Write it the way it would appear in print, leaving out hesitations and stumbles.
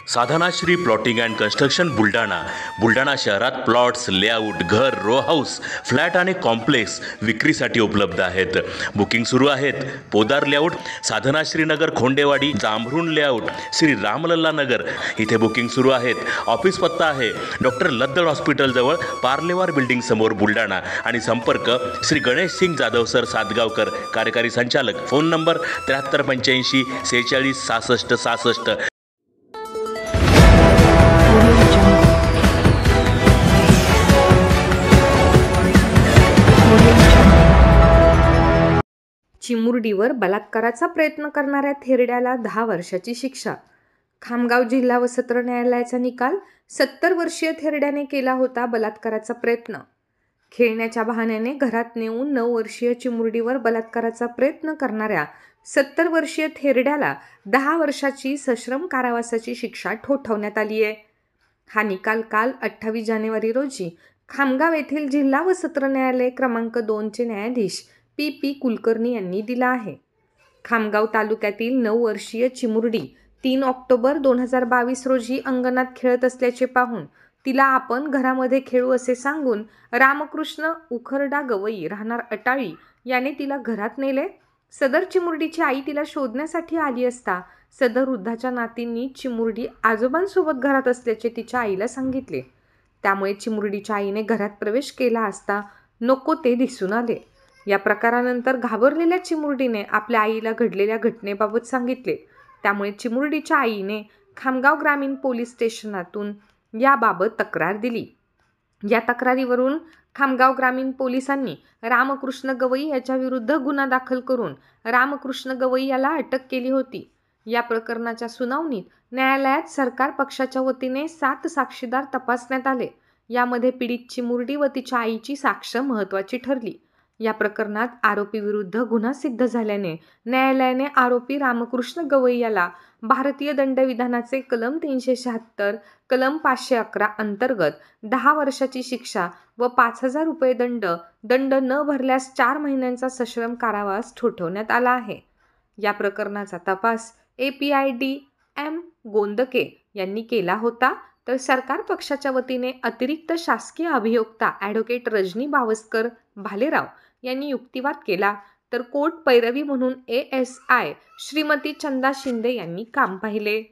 Sadhanashri plotting and construction Buldhana शहरात plots, layout, घर, row house, flat आणि कॉम्प्लेक्स विक्रीसाठी उपलब्ध आहेत. बुकिंग सुरू आहेत. पोदार लेआउट, साधनाश्री नगर, खोंडेवाडी, जांभरुण लेआउट, श्री रामलल्ला नगर इथे बुकिंग सुरू आहेत. ऑफिस पत्ता आहे डॉक्टर लद्दड हॉस्पिटल जवळ, पार्लेवार बिल्डिंग समोर, बुलढाणा. आणि संपर्क श्री गणेश सिंग जाधव सर सातगावकर, कार्यकारी संचालक. Phone number 7385 46 66 66. चिमुरडीवर बलात्काराचा प्रयत्न करणाऱ्या थेरड्याला 10 वर्षाची शिक्षा. खामगाव जिल्हा व सत्र न्यायालयाचा निकाल. 70 वर्षीय थेरड्याने केला होता बलात्काराचा प्रयत्न. खेळण्याच्या बहाण्याने घरात नेऊन 9 वर्षीय चिमुरडीवर बलात्काराचा प्रयत्न करणाऱ्या 70 वर्षीय थेरड्याला 10 वर्षाची सश्रम कारावासाची शिक्षा ठोठावण्यात आली आहे. हा निकाल काल 28 जानेवारी रोजी खामगाव येथील जिल्हा व सत्र न्यायालय क्रमांक 2 चे न्यायाधीश पी कुलकर्णी यांनी दिला आहे. खामगाव तालुक्यातील 9 वर्षीय चिमुरडी 3 ऑक्टोबर 2022 रोजी अंगणात खेळत असल्याचे पाहून तिला आपण घरामध्ये खेळू असे सांगून रामकृष्ण उखरडा गवई राहणार अटाळी याने तिला घरात नेले. सदर चिमुरडीची आई तिला शोधण्यासाठी आली असता सदर वृद्धाच्या नातींनी चिमुरडी आजोबांसोबत घरात असल्याचे तिच्या आईला सांगितले. त्यामुळे चिमुरडीच्या आईने घरात प्रवेश केला असता नको ते दिसून आले. या प्रकारानंतर घाबरलेल्या चिमुरडीने आपल्या आईला घडलेल्या घटनेबाबत सांगितले. त्यामुळे चिमुरडीच्या आईने खामगाव ग्रामीण पोलीस स्टेशनातून याबाबत तक्रार दिली. या तक्रारीवरून खामगाव ग्रामीण पोलिसांनी रामकृष्ण गवई याच्या विरुद्ध गुन्हा दाखल करून रामकृष्ण गवई याला अटक केली होती. या प्रकरणाच्या सुनावणीत न्यायालयात सरकार पक्षाच्या वतीने 7 साक्षीदार तपासण्यात आले. यामध्ये पीडित चिमुरडी व तिच्या आईची साक्ष महत्त्वाची ठरली. या प्रकरणात आरोपी विरुद्ध गुन्हा सिद्ध झाल्याने न्यायालयाने आरोपी रामकृष्ण गवई याला भारतीय दंडविधानाचे कलम 376, कलम 511 अंतर्गत 10 वर्षाची शिक्षा व 5,000 रुपये दंड न भरल्यास 4 महिन्यांचा सश्रम कारावास ठोठावण्यात आला आहे. या प्रकरणाचा तपास APIDM गोंदके यांनी केला होता. तर सरकार पक्षाच्या वतीने अतिरिक्त शासकीय अभियोक्ता ॲडव्होकेट रजनी बावस्कर भालेराव यांनी युक्तिवाद केला. तर कोर्ट पैरवी म्हणून ASI श्रीमती चंदा शिंदे यांनी काम पाहिले.